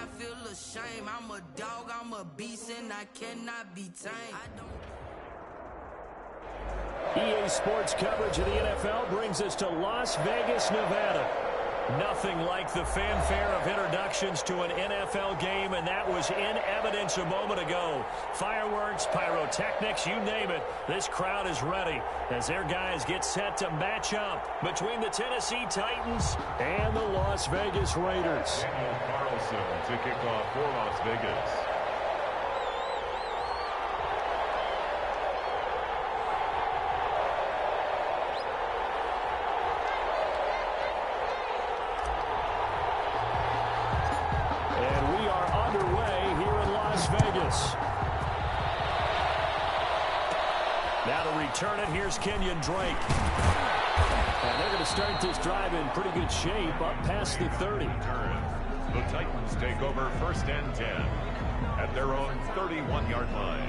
I feel ashamed. I'm a dog, I'm a beast, and I cannot be tamed. EA Sports coverage of the NFL brings us to Las Vegas, Nevada. Nothing like the fanfare of introductions to an NFL game, and that was in evidence a moment ago. Fireworks, pyrotechnics, you name it. This crowd is ready as their guys get set to match up between the Tennessee Titans and the Las Vegas Raiders. Daniel Carlson to kick off for Las Vegas. Now to return it, here's Kenyon Drake. And they're going to start this drive in pretty good shape up past the 30. The Titans take over 1st and 10 at their own 31-yard line.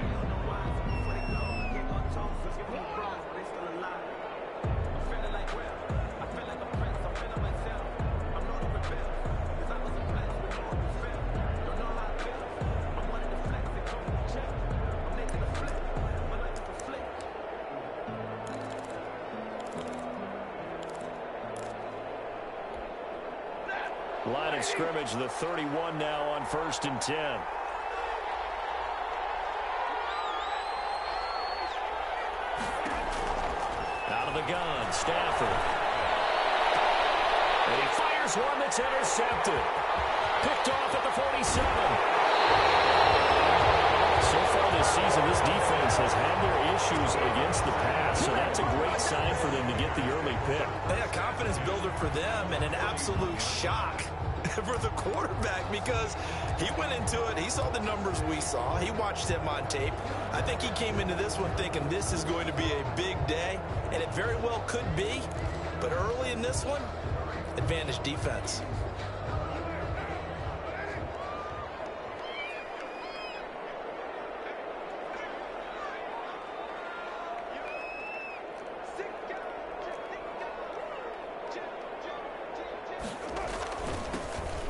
Line of scrimmage, the 31 now on 1st and 10. Out of the gun, Stafford. And he fires one that's intercepted. Picked off at the 47. So far this season, this defense has had their issues against the pass, so that's a great sign for them to get the early pick. A confidence builder for them and an absolute shock for the quarterback because he went into it. He saw the numbers we saw. He watched him on tape. I think he came into this one thinking this is going to be a big day, and it very well could be. But early in this one, advantage defense.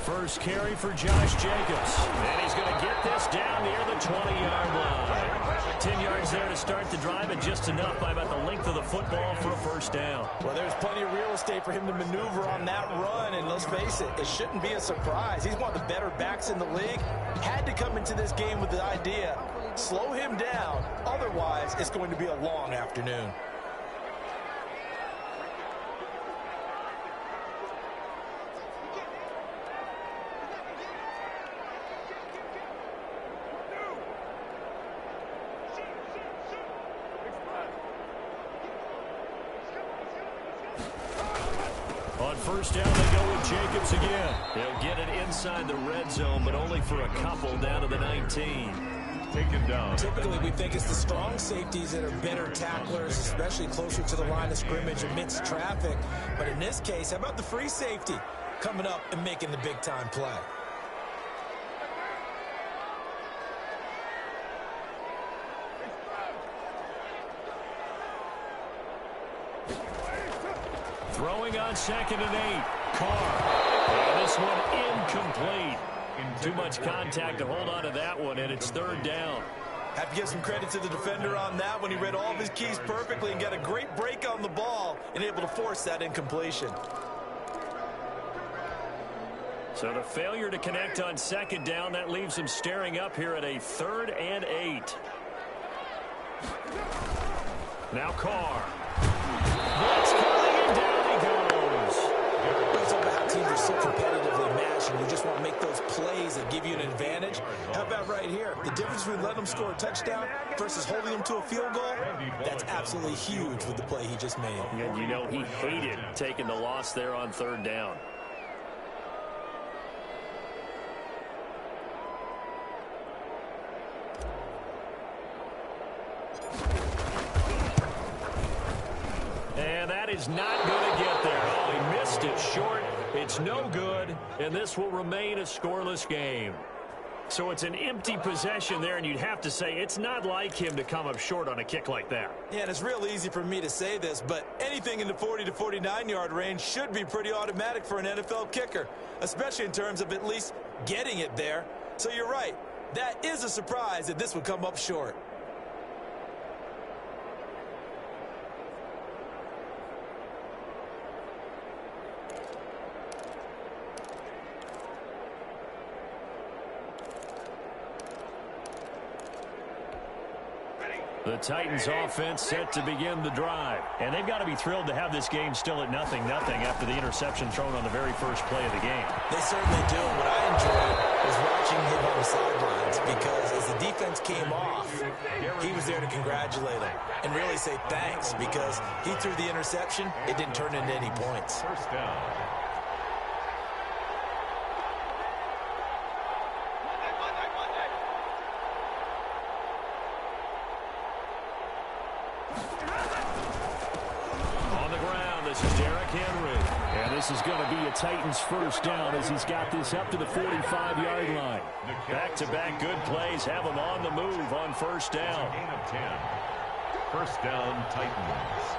First carry for Josh Jacobs. And he's going to get this down near the 20-yard line. 10 yards there to start the drive, and just enough by about the length of the football for a first down. Well, there's plenty of real estate for him to maneuver on that run, and let's face it, it shouldn't be a surprise. He's one of the better backs in the league. Had to come into this game with the idea, slow him down, otherwise it's going to be a long afternoon. On first down, they go with Jacobs again. They'll get it inside the red zone, but only for a couple down to the 19. Taken down. Typically, we think it's the strong safeties that are better tacklers, especially closer to the line of scrimmage amidst traffic. But in this case, how about the free safety coming up and making the big-time play? Throwing on 2nd and 8. Carr. And this one incomplete. Too much contact to hold on to that one, and it's 3rd down. Have to give some credit to the defender on that one. He read all of his keys perfectly and got a great break on the ball and able to force that incompletion. So the failure to connect on 2nd down, that leaves him staring up here at a 3rd and 8. Now Carr. Blitz coming, and down he goes. It's all about how teams are so competitively matched, and you just want to make those plays that give you an advantage. How about right here? The difference between letting them score a touchdown versus holding them to a field goal, that's absolutely huge with the play he just made. And you know he hated taking the loss there on 3rd down. And that is not going to get there. Oh, he missed it short. It's no good, and this will remain a scoreless game. So it's an empty possession there, and you'd have to say it's not like him to come up short on a kick like that. Yeah, and it's real easy for me to say this, but anything in the 40 to 49-yard range should be pretty automatic for an NFL kicker, especially in terms of at least getting it there. So you're right. That is a surprise that this would come up short. The Titans offense set to begin the drive. And they've got to be thrilled to have this game still at 0-0 after the interception thrown on the very first play of the game. They certainly do. What I enjoyed was watching him on the sidelines because as the defense came off, he was there to congratulate them and really say thanks because he threw the interception. It didn't turn into any points. First down. This is going to be a Titans first down as he's got this up to the 45-yard line. Back-to-back good plays have him on the move on first down. Gain of 10. First down, Titans.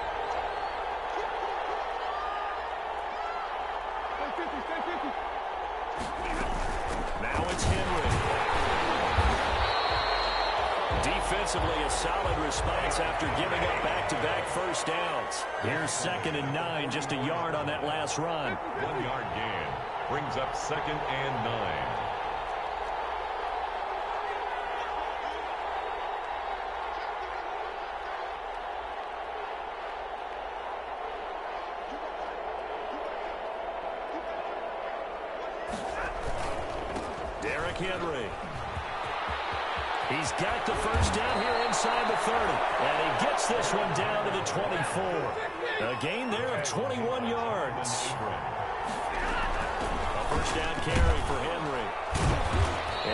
Now it's Henry. Defensively, a solid response after giving up back-to-back first downs. Here's 2nd and 9, just a yard on that last run. 1 yard gain brings up 2nd and 9. Derrick Henry. He's got the first down here inside the 30. And he gets this one down to the 24. A gain there of 21 yards. A first down carry for Henry.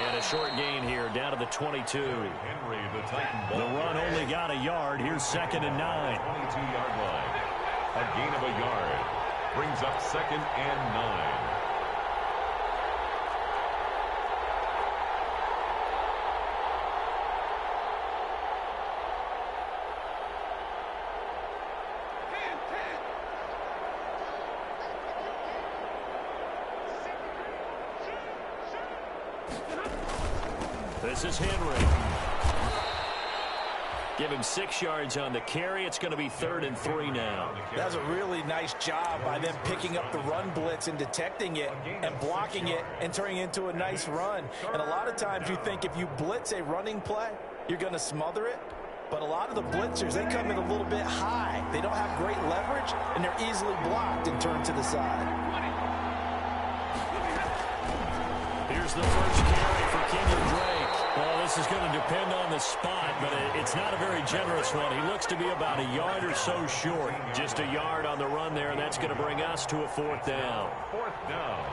And a short gain here down to the 22. Henry, the Titan ball. The run only got a yard. Here's 2nd and 9. 22-yard line. A gain of a yard brings up 2nd and 9. This is Henry. Give him 6 yards on the carry. It's going to be 3rd and 3 now. That's a really nice job by them picking up the run blitz and detecting it and blocking it and turning it into a nice run. And a lot of times you think if you blitz a running play, you're going to smother it. But a lot of the blitzers, they come in a little bit high. They don't have great leverage, and they're easily blocked and turned to the side. Here's the first carry for Kenyon Drake. Well, this is going to depend on the spot, but it's not a very generous one. He looks to be about a yard or so short. Just a yard on the run there, and that's going to bring us to a 4th down. 4th down.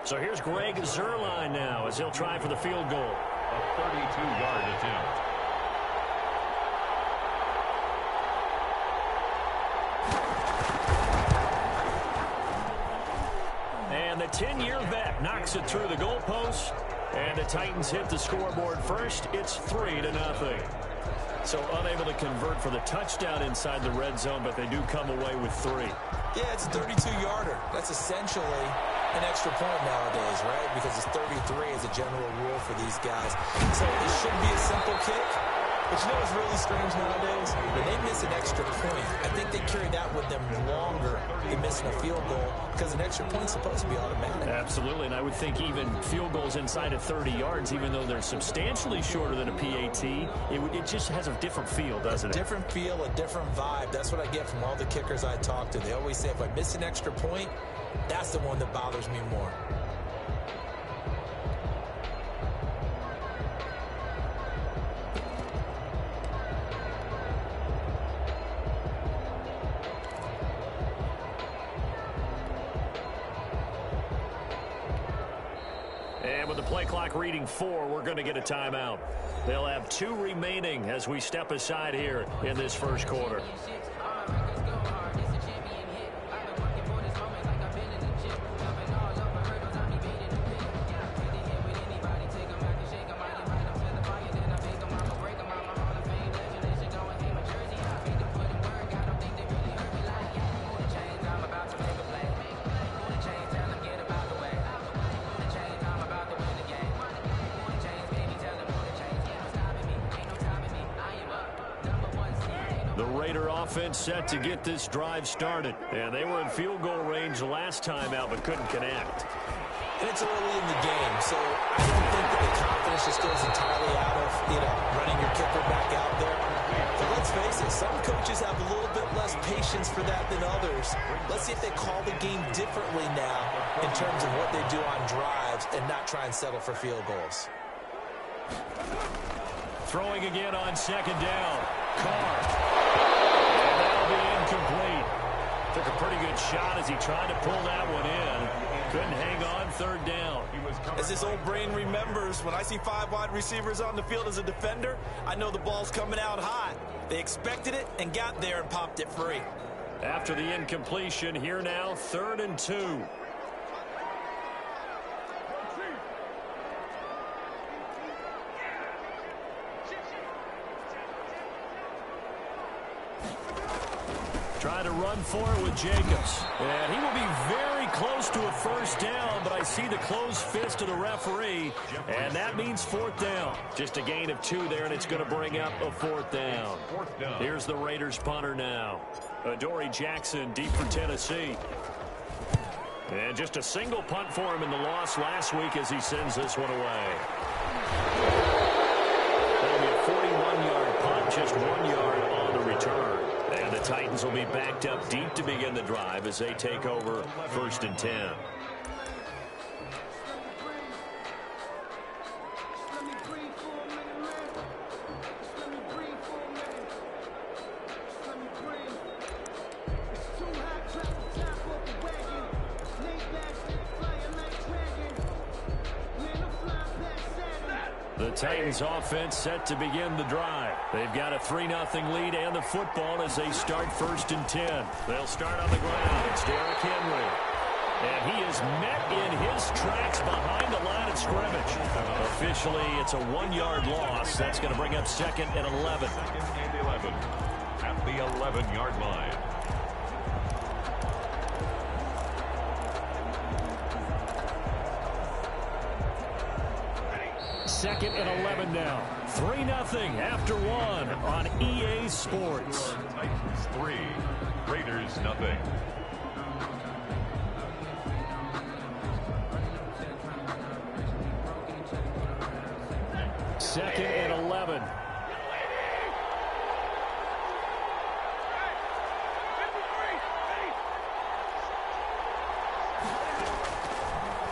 So here's Greg Zuerlein now as he'll try for the field goal. A 32-yard attempt. And the 10-year vet knocks it through the goalpost. And the Titans hit the scoreboard first. It's 3-0. So unable to convert for the touchdown inside the red zone, but they do come away with 3. Yeah, it's a 32-yarder. That's essentially an extra point nowadays, right? Because it's 33 as a general rule for these guys. So it should be a simple kick. But you know what's really strange nowadays? When they miss an extra point, I think they carry that with them longer than missing a field goal because an extra point's supposed to be automatic. Absolutely, and I would think even field goals inside of 30 yards, even though they're substantially shorter than a PAT, it just has a different feel, doesn't it? A different feel, a different vibe. That's what I get from all the kickers I talk to. They always say if I miss an extra point, that's the one that bothers me more. And with the play clock reading 4, we're going to get a timeout. They'll have 2 remaining as we step aside here in this first quarter. Raider offense set to get this drive started. And they were in field goal range last time out, but couldn't connect. And it's early in the game, so I don't think that the confidence just goes entirely out of, running your kicker back out there. But let's face it, some coaches have a little bit less patience for that than others. Let's see if they call the game differently now in terms of what they do on drives and not try and settle for field goals. Throwing again on second down. Carr. And that'll be incomplete. Took a pretty good shot as he tried to pull that one in. Couldn't hang on third down. As this old brain remembers, when I see 5 wide receivers on the field as a defender, I know the ball's coming out hot. They expected it and got there and popped it free. After the incompletion, here now, 3rd and 2. Try to run for it with Jacobs. And he will be very close to a first down, but I see the closed fist of the referee, and that means 4th down. Just a gain of 2 there, and it's going to bring up a 4th down. Here's the Raiders punter now. Adoree Jackson deep for Tennessee. And just a single punt for him in the loss last week as he sends this one away. That'll be a 41-yard punt, just 1 yard on the return. And the Titans will be backed up deep to begin the drive as they take over 1st and 10. The Titans offense set to begin the drive. They've got a 3-0 lead and the football as they start 1st and 10. They'll start on the ground. It's Derrick Henry. And he is met in his tracks behind the line of scrimmage. Officially, it's a 1-yard loss. That's going to bring up 2nd and 11. 2nd and 11 at the 11-yard line. 2nd and 11 now. 3-0 after 1 on EA Sports. Titans 3, Raiders nothing. Second and 11.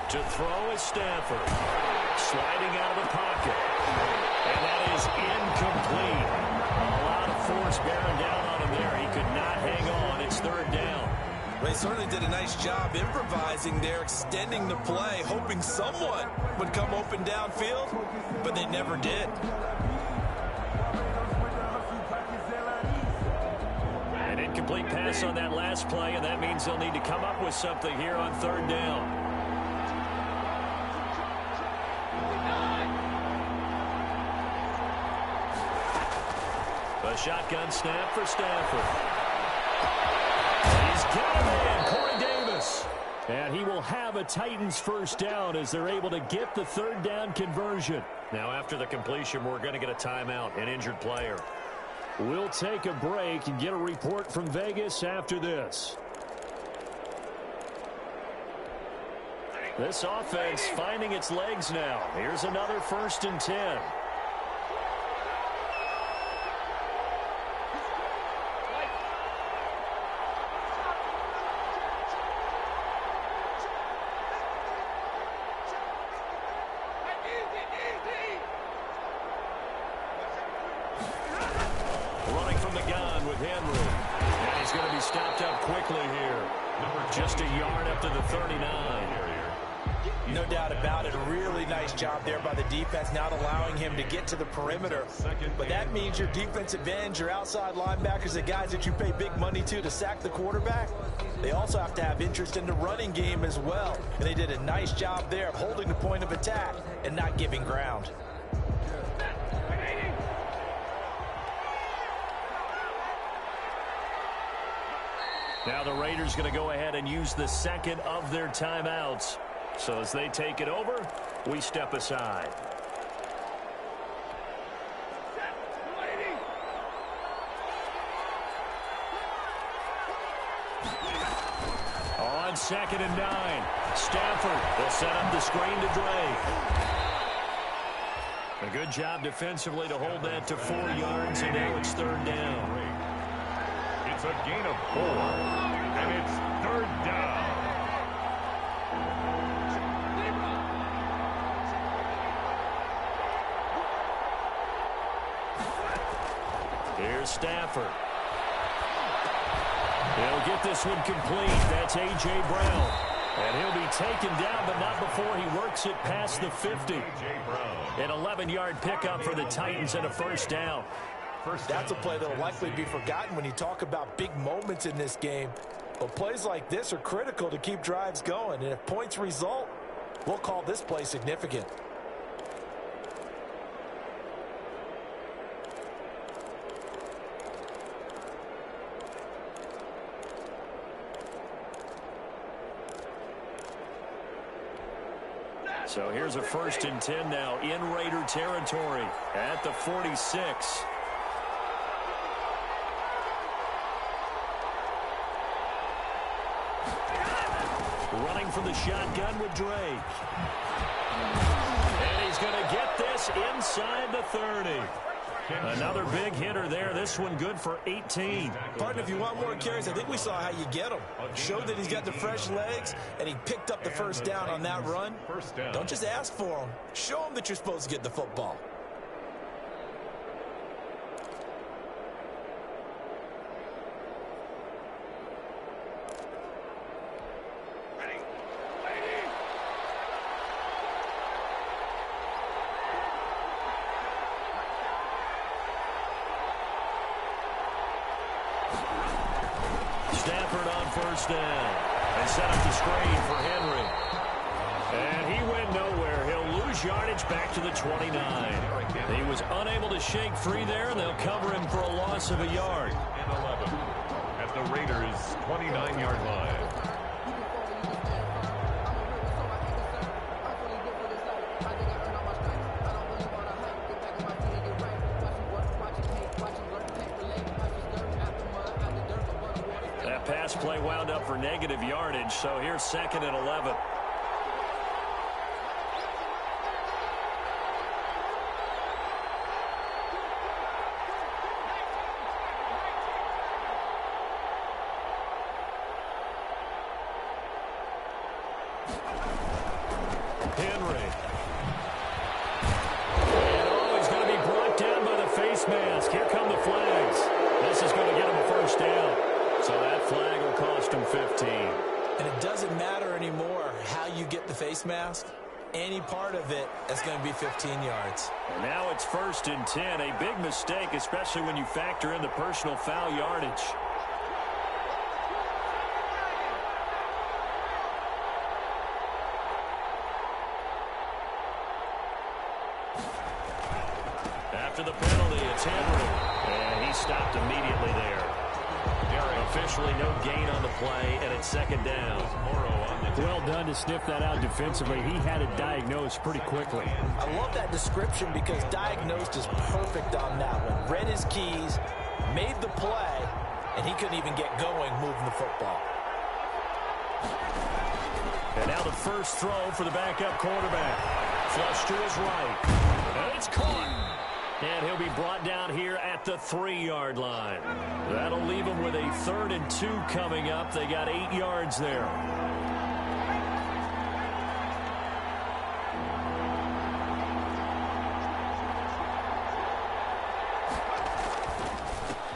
To throw is Stafford. Sliding out of the pocket. And that is incomplete. A lot of force bearing down on him there. He could not hang on. It's 3rd down. They certainly did a nice job improvising there, extending the play, hoping someone would come open downfield, but they never did. An incomplete pass on that last play, and that means they'll need to come up with something here on 3rd down. A shotgun snap for Stafford. He's got him in, Corey Davis. And he will have a Titans first down as they're able to get the 3rd down conversion. Now after the completion, we're going to get a timeout, an injured player. We'll take a break and get a report from Vegas after this. This offense finding its legs now. Here's another 1st and 10. Running from the gun with Henry. And he's going to be stopped up quickly here. Just a yard up to the 39. No doubt about it. A really nice job there by the defense, not allowing him to get to the perimeter. But that means your defensive ends, your outside linebackers, the guys that you pay big money to sack the quarterback, they also have to have interest in the running game as well. And they did a nice job there of holding the point of attack and not giving ground. Now the Raiders going to go ahead and use the 2nd of their timeouts. So as they take it over, we step aside. on 2nd and 9. Stafford will set up the screen to Dre. A good job defensively to hold that to 4 yards, and now it's 3rd down. It's a gain of 4, and it's 3rd down. Here's Stafford. He'll get this one complete. That's A.J. Brown. And he'll be taken down, but not before he works it past the 50. An 11-yard pickup for the Titans and a 1st down. That's a play that will likely be forgotten when you talk about big moments in this game. But plays like this are critical to keep drives going. And if points result, we'll call this play significant. So here's a 1st and 10 now in Raider territory at the 46. Running from the shotgun with Dre. And he's going to get this inside the 30. Another big hitter there. This one good for 18. Partner, if you want more carries, I think we saw how you get him. Showed that he's got the fresh legs, and he picked up the 1st down on that run. Don't just ask for him. Show him that you're supposed to get the football. Stafford on 1st down. And set up the screen for Henry. And he went nowhere. He'll lose yardage back to the 29. He was unable to shake free there, and they'll cover him for a loss of a yard. And 11 at the Raiders' 29-yard line. Pass play wound up for negative yardage, so here's 2nd and 11. Henry. And he's going to be brought down by the face mask. Here come the flags. This is going to get him a 1st down. So that flag will cost him 15. And it doesn't matter anymore how you get the face mask. Any part of it is going to be 15 yards. And now it's 1st and 10. A big mistake, especially when you factor in the personal foul yardage. After the penalty, it's Henry. And he stopped immediately there. Officially no gain on the play, and it's 2nd down. Well done to sniff that out defensively. He had it diagnosed pretty quickly. I love that description because diagnosed is perfect on that one. Read his keys, made the play, and he couldn't even get going moving the football. And now the 1st throw for the backup quarterback. Flush to his right. And it's caught. And he'll be brought down here at the 3-yard line. That'll leave him with a 3rd and 2 coming up. They got 8 yards there.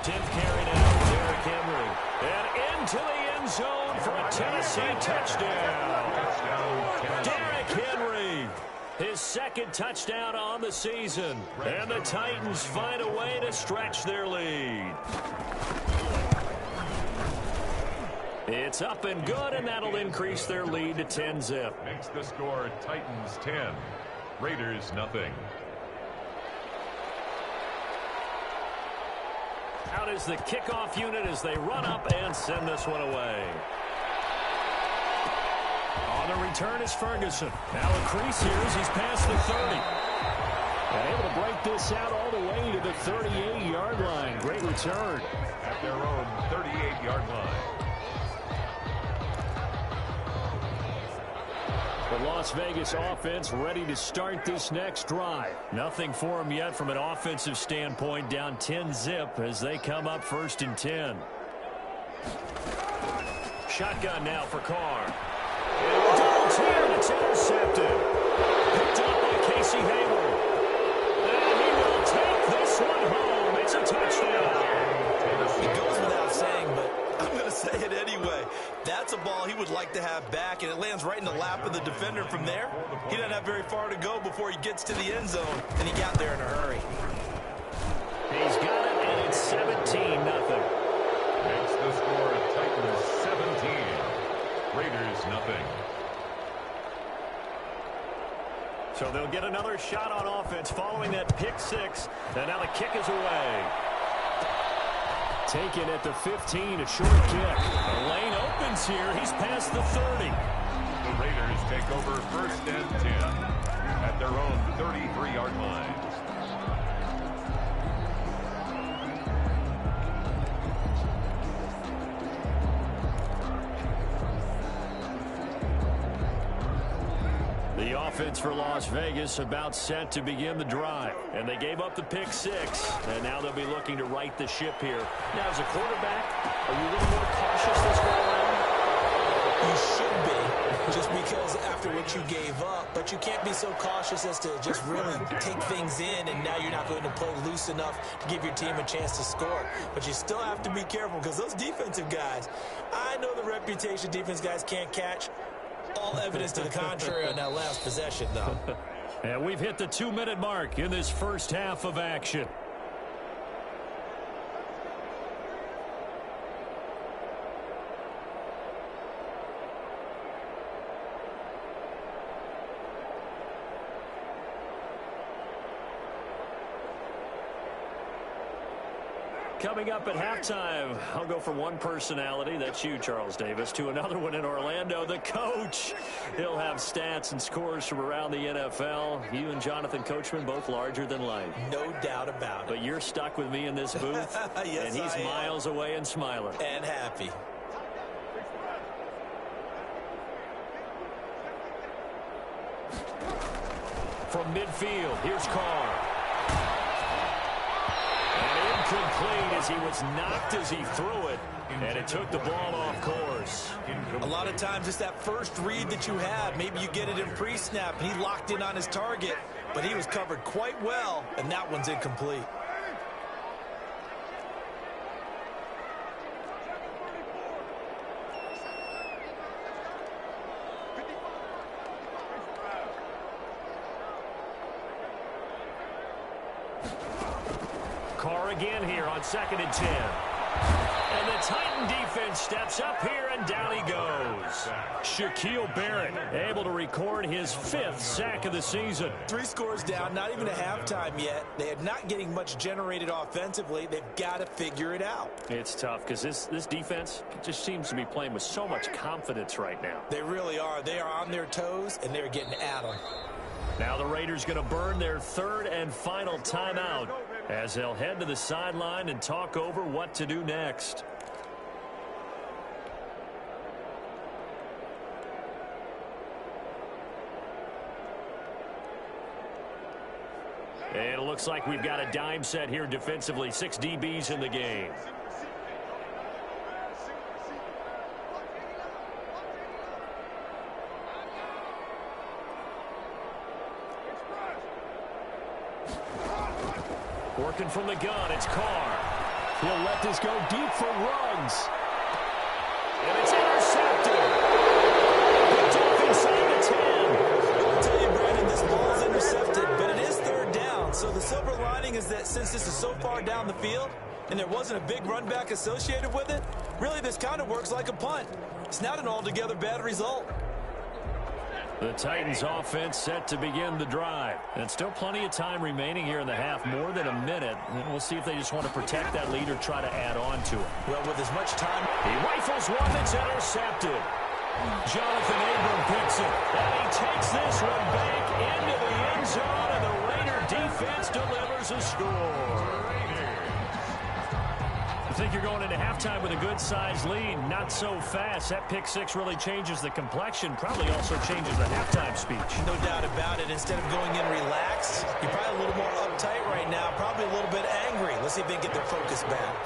Tenth carry now, Derrick Henry. And into the end zone for a Tennessee touchdown. Derrick Henry. His 2nd touchdown on the season. And the Titans find a way to stretch their lead. It's up and good, and that'll increase their lead to 10-zip. Makes the score Titans 10, Raiders nothing. Out is the kickoff unit as they run up and send this one away. On the return is Ferguson. Now a crease here as he's past the 30. And able to break this out all the way to the 38-yard line. Great return. At their own 38-yard line. The Las Vegas offense ready to start this next drive. Nothing for them yet from an offensive standpoint, down 10-zip as they come up 1st and 10. Shotgun now for Carr. Double team, it's intercepted. Picked up by Casey Hayward. And he will take this one home. It's a touchdown. It goes without saying, but I'm going to say it anyway. That's a ball he would like to have back, and it lands right in the lap of the defender from there. He doesn't have very far to go before he gets to the end zone, and he got there in a hurry. He's got it, and it's 17-0. Makes the score Titans 17, Raiders nothing. So they'll get another shot on offense following that pick six, and now the kick is away. Taken at the 15, a short kick. The lane opens here. He's past the 30. The Raiders take over 1st and 10 at their own 33-yard line. The offense for Las Vegas about set to begin the drive. And they gave up the pick six, and now they'll be looking to right the ship here. Now, as a quarterback, are you a little more cautious this go around? You should be, just because after what you gave up, but you can't be so cautious as to just really take things in, and now you're not going to play loose enough to give your team a chance to score. But you still have to be careful, because those defensive guys, I know the reputation defense guys can't catch. All evidence to the contrary on that last possession, though. And we've hit the 2-minute mark in this first half of action. Coming up at halftime, I'll go from one personality, that's you, Charles Davis, to another one in Orlando, the coach. He'll have stats and scores from around the NFL. You and Jonathan Coachman, both larger than life. No doubt about it. But you're stuck with me in this booth, yes, and he's miles away and smiling. And happy. From midfield, here's Carr. Incomplete as he was knocked as he threw it, and it took the ball off course. A lot of times it's that first read that you have. Maybe you get it in pre-snap, and he locked in on his target, but he was covered quite well, and that one's incomplete. Carr again here on 2nd and 10. And the Titan defense steps up here, and down he goes. Shaquille Barrett able to record his 5th sack of the season. 3 scores down, not even a halftime yet. They are not getting much generated offensively. They've got to figure it out. It's tough because this defense just seems to be playing with so much confidence right now. They really are. They are on their toes, and they're getting at them. Now the Raiders going to burn their 3rd and final timeout as they'll head to the sideline and talk over what to do next. And it looks like we've got a dime set here defensively. 6 DBs in the game. Working from the gun, it's Carr. He'll let this go deep for Ruggs. And it's intercepted. Picked off inside the 10. I'll tell you, Brandon, this ball's intercepted, but it is 3rd down. So the silver lining is that since this is so far down the field and there wasn't a big run back associated with it, really this kind of works like a punt. It's not an altogether bad result. The Titans offense set to begin the drive. And still plenty of time remaining here in the half, more than a minute. And we'll see if they just want to protect that lead or try to add on to it. Well, with as much time. He rifles one that's intercepted. Jonathan Abram picks it. And he takes this one back into the end zone, and the Raider defense delivers a score. think you're going into halftime with a good-sized lead. Not so fast. That pick six really changes the complexion, probably also changes the halftime speech. No doubt about it. Instead of going in relaxed, you're probably a little more uptight right now, probably a little bit angry. Let's see if they can get their focus back.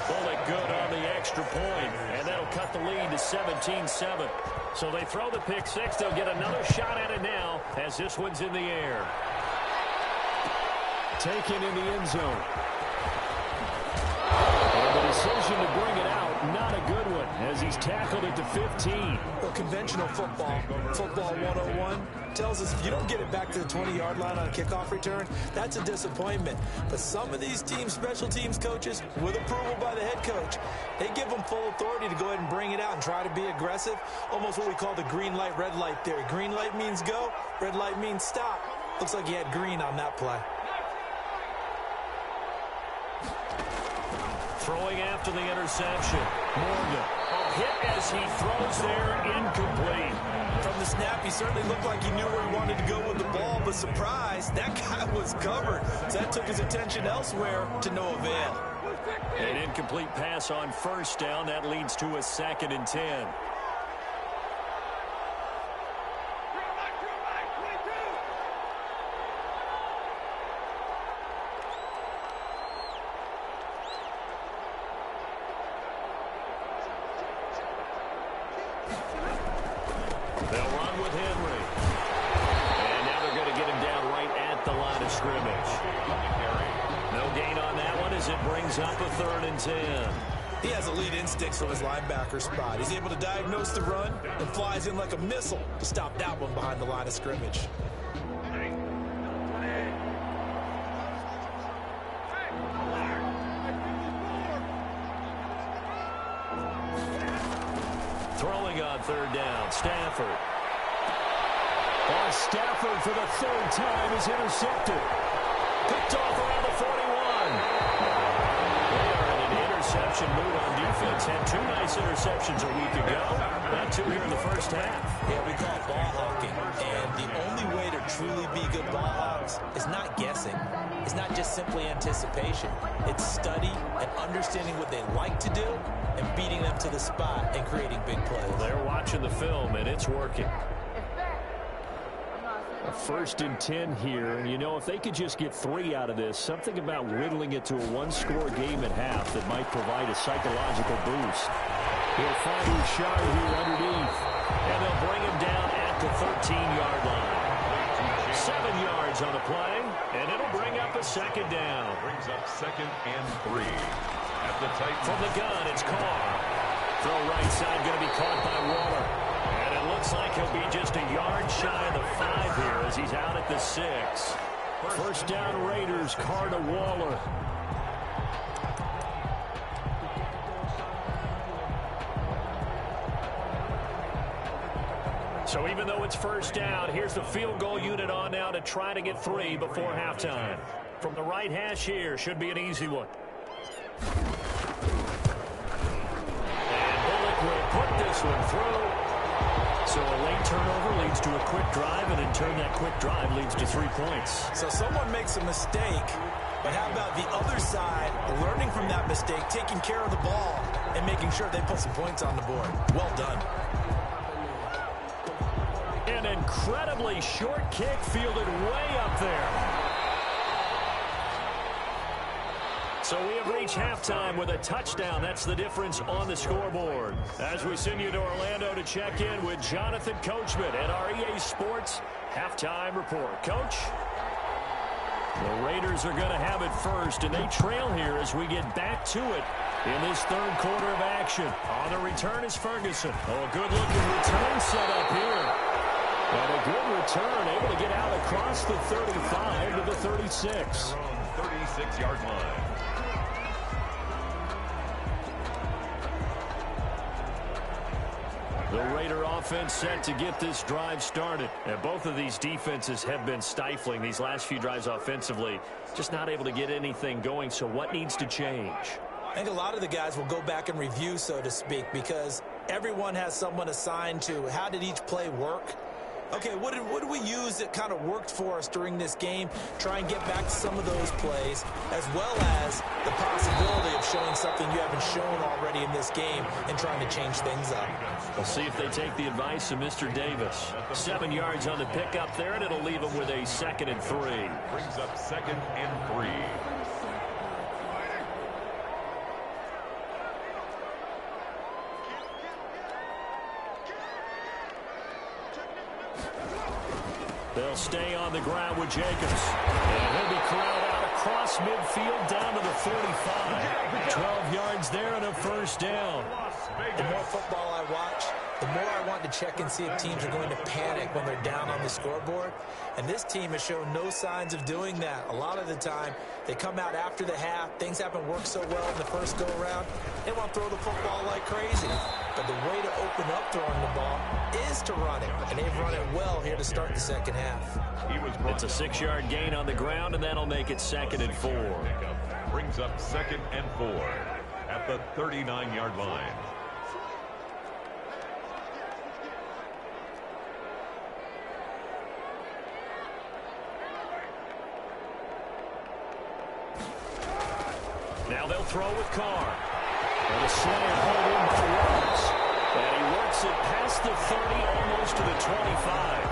Bullet good on the extra point, and that'll cut the lead to 17-7. So they throw the pick six. They'll get another shot at it now as this one's in the air. Taken in the end zone. And the decision to bring it out, not a good one, as he's tackled at the 15. Well, conventional football 101, tells us if you don't get it back to the 20-yard line on a kickoff return, that's a disappointment. But some of these teams, special teams coaches, with approval by the head coach, they give them full authority to go ahead and bring it out and try to be aggressive. Almost what we call the green light, red light theory. Green light means go, red light means stop. Looks like he had green on that play. Throwing after the interception. Morgan. Hit as he throws there, incomplete. From the snap, he certainly looked like he knew where he wanted to go with the ball, but surprise, that guy was covered. So that took his attention elsewhere to no avail. An incomplete pass on first down. That leads to a 2nd and 10. They'll run with Henry. And now they're going to get him down right at the line of scrimmage. No gain on that one as it brings up a 3rd and 10. He has elite instincts from his linebacker spot. He's able to diagnose the run and flies in like a missile to stop that one behind the line of scrimmage. Throwing on 3rd down, Stafford. Stafford for the 3rd time is intercepted. Picked off around the 41. They are in an interception mood on defense. Had 2 nice interceptions a week ago. Now 2 here in the first half. Yeah, we call it ball hawking. And the only way to truly be good ball hawks is not guessing. It's not just simply anticipation. It's study and understanding what they like to do and beating them to the spot and creating big plays. Well, they're watching the film, and it's working. A 1st and 10 here, and you know, if they could just get 3 out of this, something about whittling it to a 1-score game at half that might provide a psychological boost. He'll find Bouchard here underneath, and they'll bring him down at the 13-yard line. 7 yards on the play, and it'll bring up a 2nd down. Brings up 2nd and 3. At the Titans. From the gun, it's Carr. Throw right side, going to be caught by Waller. And it looks like he'll be just a yard shy of the 5 here as he's out at the 6. First down Raiders, Carr to Waller. So even though it's first down, here's the field goal unit on now to try to get 3 before halftime. From the right hash here, should be an easy one. And Bullock will put this one through. So a late turnover leads to a quick drive, and in turn that quick drive leads to 3 points. So someone makes a mistake, but how about the other side, learning from that mistake, taking care of the ball, and making sure they put some points on the board. Well done. An incredibly short kick fielded way up there. So we have reached halftime with a touchdown. That's the difference on the scoreboard. As we send you to Orlando to check in with Jonathan Coachman at our EA Sports Halftime Report. Coach? The Raiders are going to have it first, and they trail here as we get back to it in this 3rd quarter of action. On the return is Ferguson. Oh, a good-looking return set up here. And a good return, able to get out across the 35 to the 36. Their own 36-yard line. The Raider offense set to get this drive started. And both of these defenses have been stifling these last few drives offensively. Just not able to get anything going, so what needs to change? I think a lot of the guys will go back and review, so to speak, because everyone has someone assigned to how did each play work. Okay, what did we use that kind of worked for us during this game? Try and get back to some of those plays, as well as the possibility of showing something you haven't shown already in this game and trying to change things up. We'll see if they take the advice of Mr. Davis. 7 yards on the pickup there, and it'll leave them with a 2nd and 3. Brings up 2nd and 3. They'll stay on the ground with Jacobs. And he'll be corralled out across midfield down to the 45. 12 yards there and a 1st down. The more football I watch, the more I want to check and see if teams are going to panic when they're down on the scoreboard. And this team has shown no signs of doing that. A lot of the time, they come out after the half. Things haven't worked so well in the first go-around. They want to throw the football like crazy. But the way to open up throwing the ball is to run it. And they've run it well here to start the second half. It's a 6-yard gain on the ground, and that'll make it 2nd and 4. Brings up 2nd and 4 at the 39-yard line. Now they'll throw with Carr. And a slant held in by Rhodes. And he works it past the 30, almost to the 25.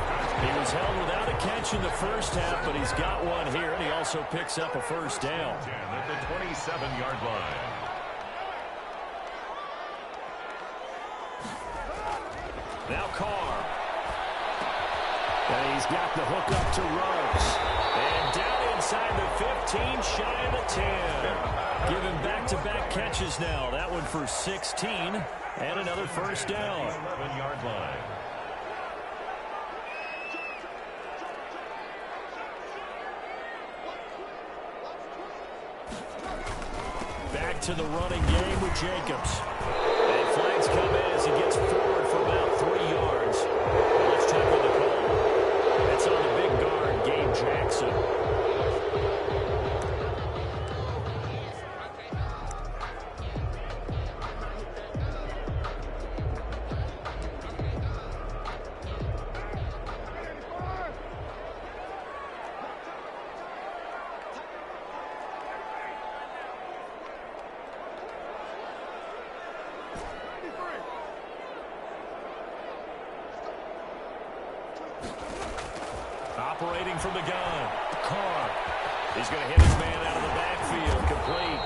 He was held without a catch in the first half, but he's got one here, and he also picks up a 1st down. At the 27-yard line. Now Carr. And he's got the hook up to Rhodes. And down inside the 15, shy of the 10. Giving back-to-back catches now. That one for 16 and another 1st down. 11-yard line. Back to the running game with Jacobs. And flags come in as he gets forward for about 3 yards. Let's check on the call. That's on the big guard, Gabe Jackson. Operating from the gun, Carr. He's going to hit his man out of the backfield, complete.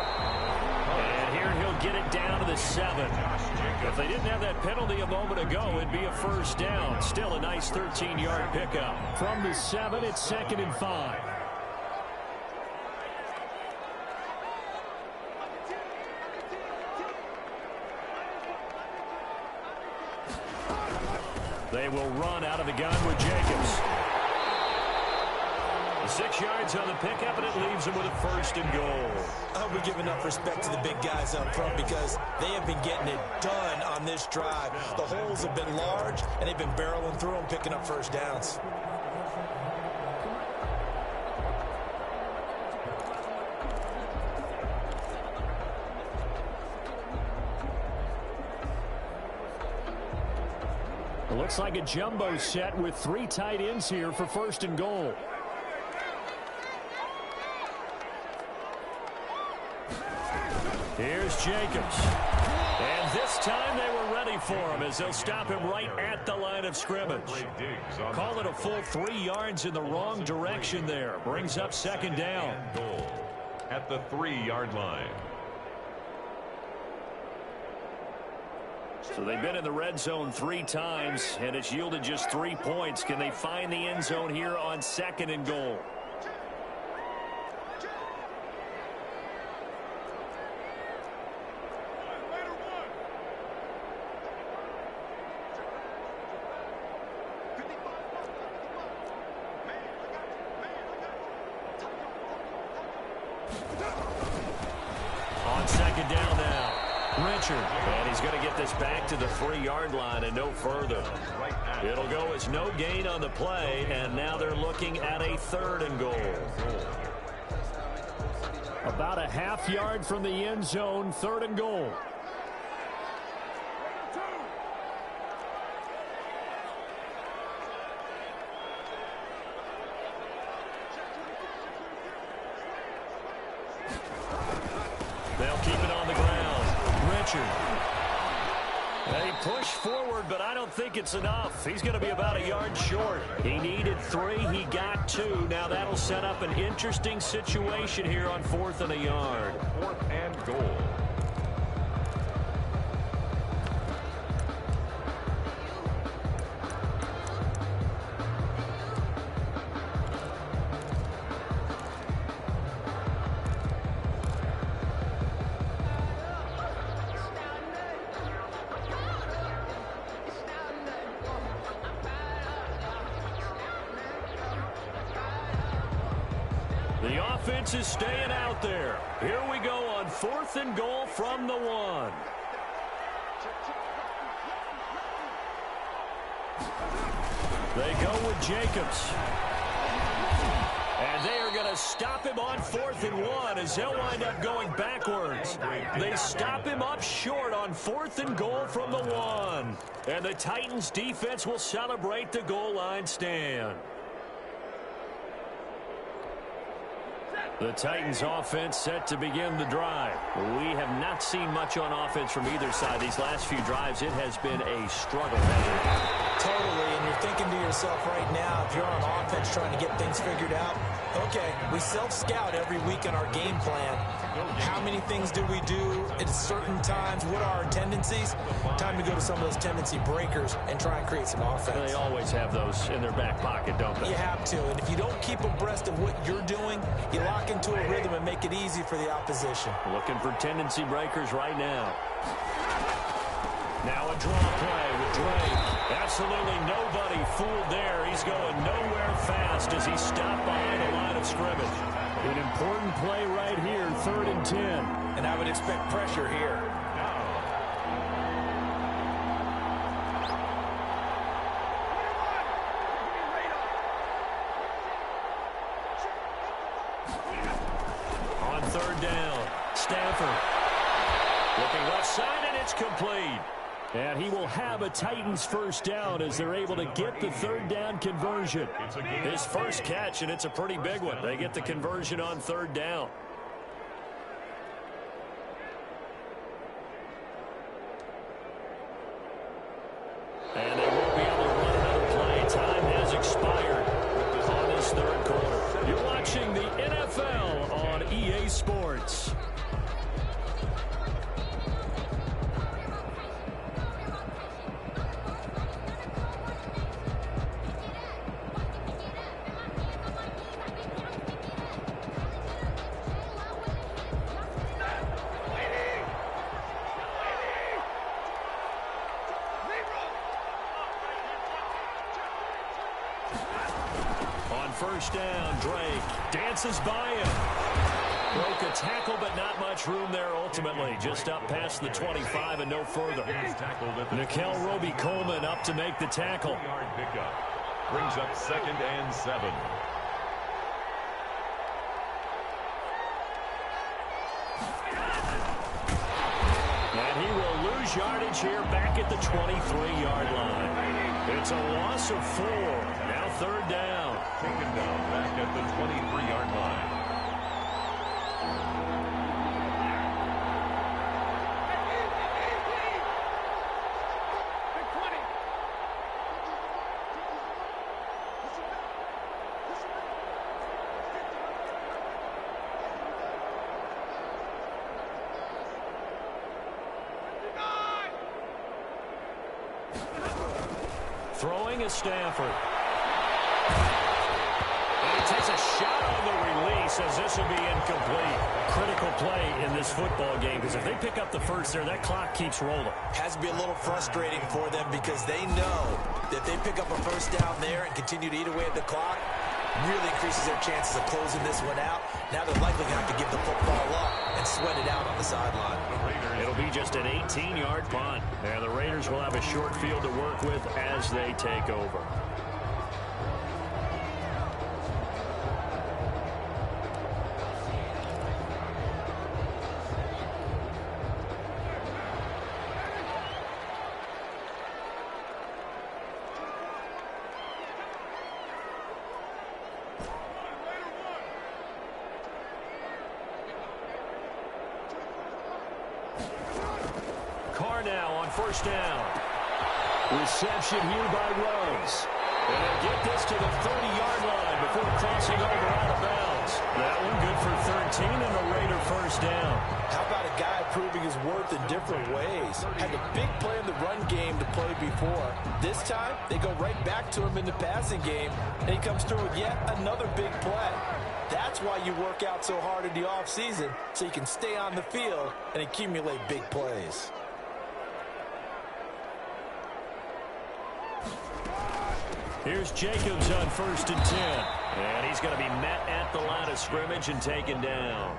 And here he'll get it down to the 7. If they didn't have that penalty a moment ago, it'd be a 1st down. Still a nice 13-yard pickup. From the 7, it's 2nd and 5. They will run out of the gun with Jacobs. 6 yards on the pickup, and it leaves them with a 1st and goal. We give enough respect to the big guys up front because they have been getting it done on this drive. The holes have been large, and they've been barreling through them, picking up 1st downs. It looks like a jumbo set with 3 tight ends here for 1st and goal. Here's Jacobs. And this time they were ready for him as they'll stop him right at the line of scrimmage. Call it a full 3 yards in the wrong direction there. Brings up 2nd down. Goal at the 3-yard line. So they've been in the red zone 3 times, and it's yielded just 3 points. Can they find the end zone here on 2nd and goal? On 2nd down now. Richard, and he's going to get this back to the 3-yard line and no further. It'll go as no gain on the play, and now they're looking at a 3rd and goal. About a half yard from the end zone, 3rd and goal. They push forward, but I don't think it's enough. He's going to be about a yard short. He needed 3. He got 2. Now that'll set up an interesting situation here on 4th and a yard. 4th and goal. The offense is staying out there. Here we go on 4th and goal from the 1. They go with Jacobs. And they are going to stop him on 4th and 1 as they'll wind up going backwards. They stop him up short on 4th and goal from the 1. And the Titans defense will celebrate the goal line stand. The Titans offense set to begin the drive. We have not seen much on offense from either side. These last few drives, it has been a struggle. Totally, and you're thinking to yourself right now, if you're on offense trying to get things figured out, okay, we self-scout every week in our game plan. How many things do we do at certain times? What are our tendencies? Time to go to some of those tendency breakers and try and create some offense. They always have those in their back pocket, don't they? You have to, and if you don't keep abreast of what you're doing, you lock into a rhythm and make it easy for the opposition. Looking for tendency breakers right now. Now a draw play with Drake. Absolutely nobody fooled there. He's going nowhere fast as he stopped behind the line of scrimmage. An important play right here, 3rd and 10. And I would expect pressure here. On 3rd down, Stafford. Looking left side, and it's complete. And he will have a Titans first down as they're able to get the 3rd down conversion. His first catch, and it's a pretty big one. They get the conversion on 3rd down. And they won't be able to run another play. Time has expired on this 3rd quarter. You're watching the NFL on EA Sports. First down, Drake dances by him. Broke a tackle, but not much room there ultimately. Just up past the 25 and no further. Nickel Roby-Coleman up to make the tackle. Brings up 2nd and 7. And he will lose yardage here back at the 23-yard line. It's a loss of 4. Now 3rd down. Taken down back at the 23-yard line. Throwing is Stafford. And he takes a shot on the release as this will be incomplete. Critical play in this football game because if they pick up the first there, that clock keeps rolling. Has to be a little frustrating for them because they know that if they pick up a first down there and continue to eat away at the clock, really increases their chances of closing this one out. Now they're likely going to have to give the football up and sweat it out on the sideline. It'll be just an 18-yard punt. And the Raiders will have a short field to work with as they take over. Carr now on first down. Reception here by Ruggs. And they get this to the 30-yard line before crossing over out of bounds. That one good for 13 and a Raider first down. How about a guy proving his worth in different ways? Had a big play in the run game to play before. This time, they go right back to him in the passing game, and he comes through with yet another big play. That's why you work out so hard in the offseason, so you can stay on the field and accumulate big plays. Here's Jacobs on 1st and 10. And he's going to be met at the line of scrimmage and taken down.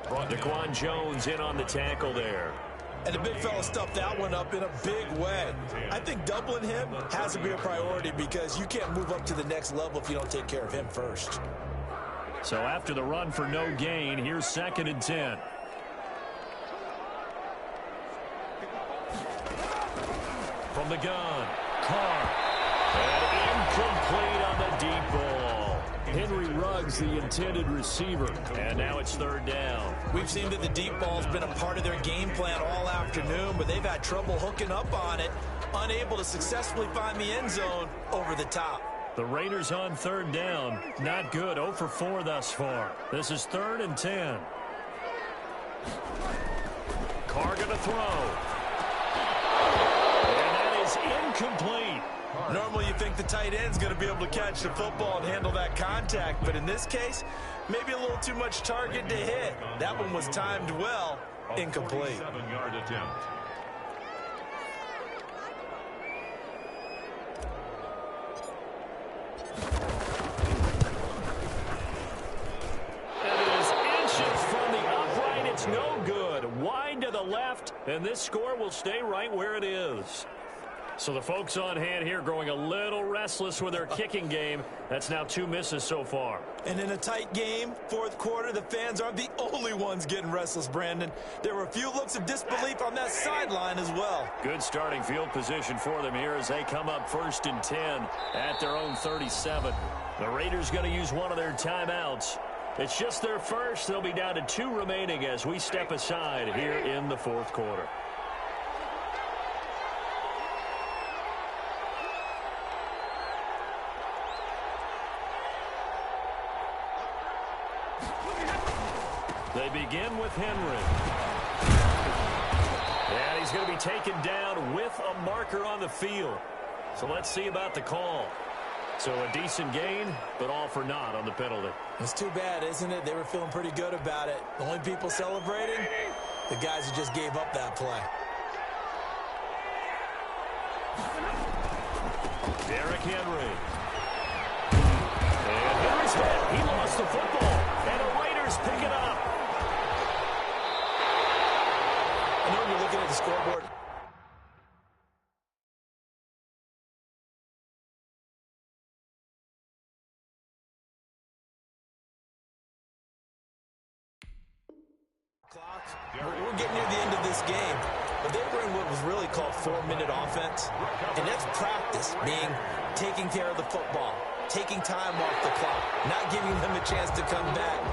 Daquan Jones in on the tackle there. And the big fella stuffed that one up in a big way. I think doubling him has to be a priority because you can't move up to the next level if you don't take care of him first. So after the run for no gain, here's 2nd and 10. From the gun, Carr. And incomplete on the deep ball. Henry Ruggs, the intended receiver. And now it's 3rd down. We've seen that the deep ball's been a part of their game plan all afternoon, but they've had trouble hooking up on it, unable to successfully find the end zone over the top. The Raiders on 3rd down. Not good. 0 for 4 thus far. This is 3rd and 10. Carr going to throw. And that is incomplete. Normally you think the tight end's going to be able to catch the football and handle that contact, but in this case, maybe a little too much target to hit. That one was timed well, incomplete. 7-yard attempt. No good. Wide to the left, and this score will stay right where it is. So the folks on hand here growing a little restless with their kicking game. That's now 2 misses so far. And in a tight game, 4th quarter, the fans aren't the only ones getting restless, Brandon. There were a few looks of disbelief on that sideline as well. Good starting field position for them here as they come up 1st and 10 at their own 37. The Raiders going to use one of their timeouts. It's just their first. They'll be down to 2 remaining as we step aside here in the 4th quarter. They begin with Henry. And he's going to be taken down with a marker on the field. So let's see about the call. So a decent gain, but all for naught on the penalty. It's too bad, isn't it? They were feeling pretty good about it. The only people celebrating, the guys who just gave up that play. Derrick Henry. And Henry's hit. He lost the football. And the Raiders pick it up. I know when you're looking at the scoreboard. We're getting near the end of this game, but they were in what was really called 4-minute offense, and that's practice, being taking care of the football, taking time off the clock, not giving them a chance to come back.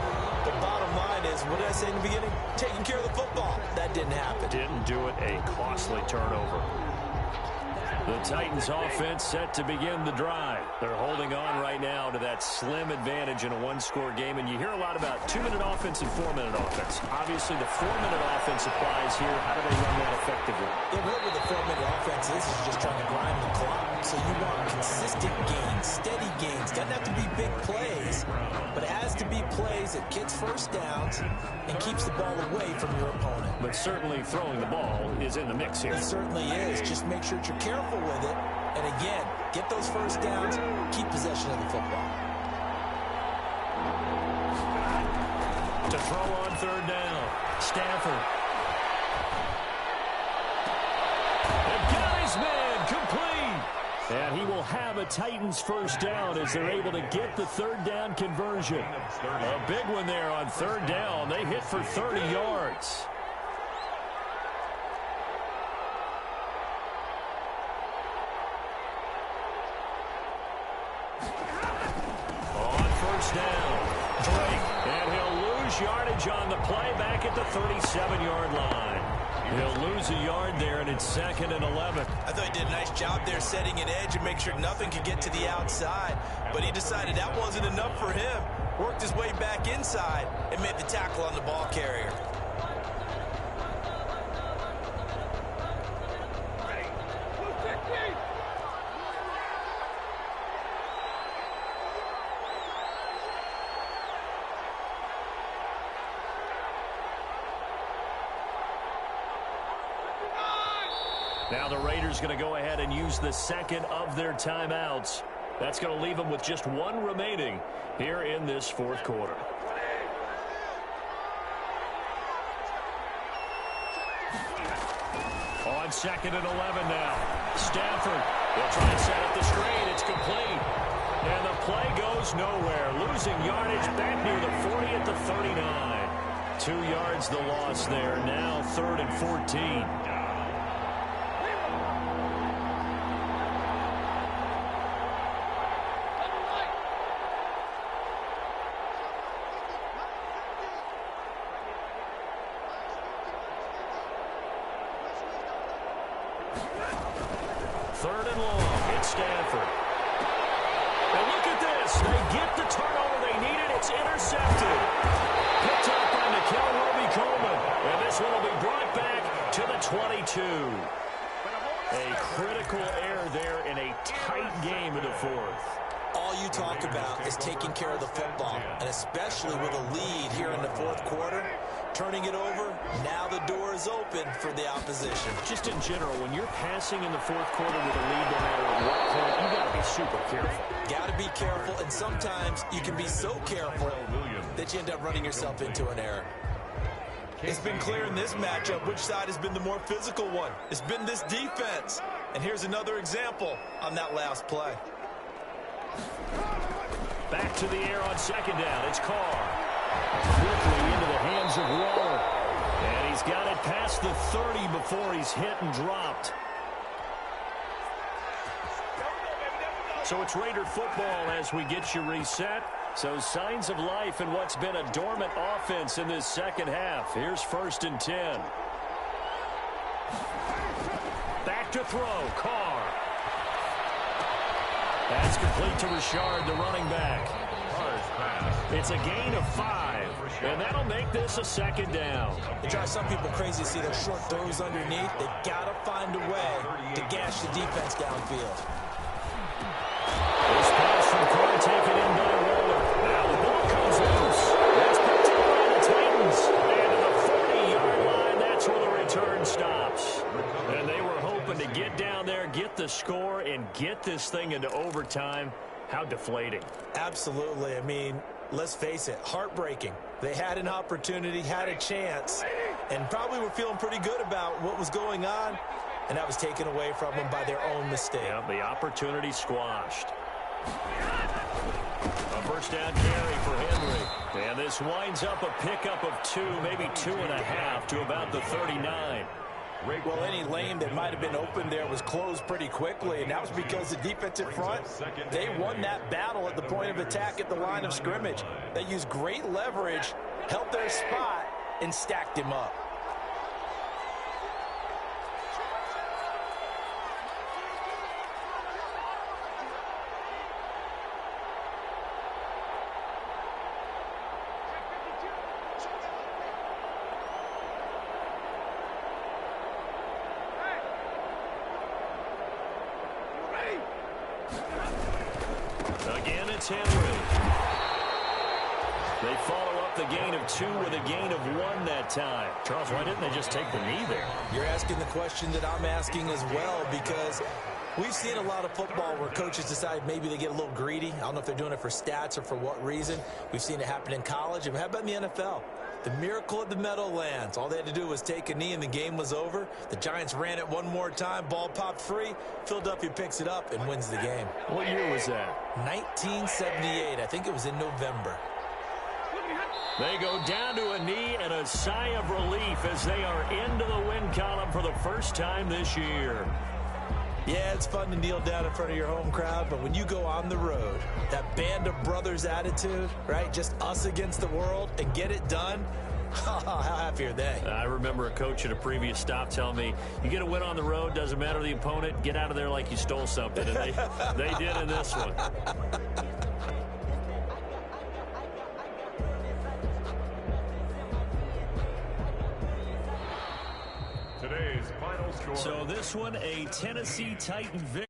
The bottom line is, what did I say in the beginning? Taking care of the football. That didn't happen. Didn't do it. A costly turnover. The Titans offense set to begin the drive. They're holding on right now to that slim advantage in a 1-score game. And you hear a lot about 2-minute offense and 4-minute offense. Obviously, the 4-minute offense applies here. How do they run that effectively? Yeah, really the 4-minute offense is just trying to grind the clock. So you want consistent gains, steady gains. Doesn't have to be big plays, but it has to be plays that gets first downs and keeps the ball away from your opponent. But certainly throwing the ball is in the mix here. It certainly is. Just make sure that you're careful with it. And again, get those first downs, keep possession of the football. To throw on 3rd down, Stafford. And got his man complete. And he will have a Titans first down as they're able to get the 3rd down conversion. A big one there on 3rd down. They hit for 30 yards. On 1st down, Drake. And he'll lose yardage on the play back at the 37-yard line. He'll lose a yard there, and it's 2nd and 11. I thought he did a nice job there setting an edge and make sure nothing could get to the outside. But he decided that wasn't enough for him. Worked his way back inside and made the tackle on the ball carrier. Now the Raiders going to go ahead and use the second of their timeouts. That's going to leave them with just one remaining here in this fourth quarter. On 2nd and 11 now. Stafford will try and set up the screen. It's complete. And the play goes nowhere. Losing yardage back near the 40 at the 39. 2 yards the loss there. Now 3rd and 14. Stafford. And look at this. They get the turnover they needed. It's intercepted. Picked up by Nikel Roby-Coleman. And this one will be brought back to the 22. A critical error there in a tight game in the fourth. All you talk about is taking care of the football, and especially with a lead here in the fourth quarter. Turning it over, now the door is open for the opposition. Just in general, when you're passing in the fourth quarter with a lead, no matter at what point, you got to be super careful. Got to be careful, and sometimes you can be so careful that you end up running yourself into an error. It's been clear in this matchup which side has been the more physical one. It's been this defense. And here's another example on that last play. Back to the air on 2nd down. It's Carr. Quickly into the hands of Waller. And he's got it past the 30 before he's hit and dropped. So it's Raider football as we get you reset. So signs of life in what's been a dormant offense in this second half. Here's 1st and 10. Back to throw. Carr. That's complete to Richard, the running back. It's a gain of 5, and that'll make this a 2nd down. It drives some people crazy to see those short throws underneath. They got to find a way to gash the defense downfield. This pass from Carr taken in by Waller. Now the ball comes loose. That's picked up by the Titans. And to the 40-yard line, that's where the return stops. And they were hoping to get down there, get the score, and get this thing into overtime. How deflating. Absolutely. I mean, let's face it, heartbreaking. They had an opportunity, had a chance, and probably were feeling pretty good about what was going on, and that was taken away from them by their own mistake. Yeah, the opportunity squashed. A first down carry for Henry. And this winds up a pickup of 2, maybe 2.5 to about the 39. Well, any lane that might have been open there was closed pretty quickly, and that was because the defensive front, they won that battle at the point of attack at the line of scrimmage. They used great leverage, held their spot, and stacked him up. Again, it's Henry. They follow up the gain of 2 with a gain of 1 that time. Charles, why didn't they just take the knee there? You're asking the question that I'm asking as well, because we've seen a lot of football where coaches decide maybe they get a little greedy. I don't know if they're doing it for stats or for what reason. We've seen it happen in college. And how about in the NFL? The miracle of the Meadowlands. All they had to do was take a knee and the game was over. The Giants ran it one more time. Ball popped free. Philadelphia picks it up and wins the game. What year was that? 1978. I think it was in November. They go down to a knee and a sigh of relief as they are into the win column for the first time this year. Yeah, it's fun to kneel down in front of your home crowd, but when you go on the road, that band of brothers attitude, right, just us against the world and get it done, How happy are they? I remember a coach at a previous stop telling me, you get a win on the road, doesn't matter the opponent, get out of there like you stole something. And they did in this one. Today's final score. So this one, a Tennessee Titan victory.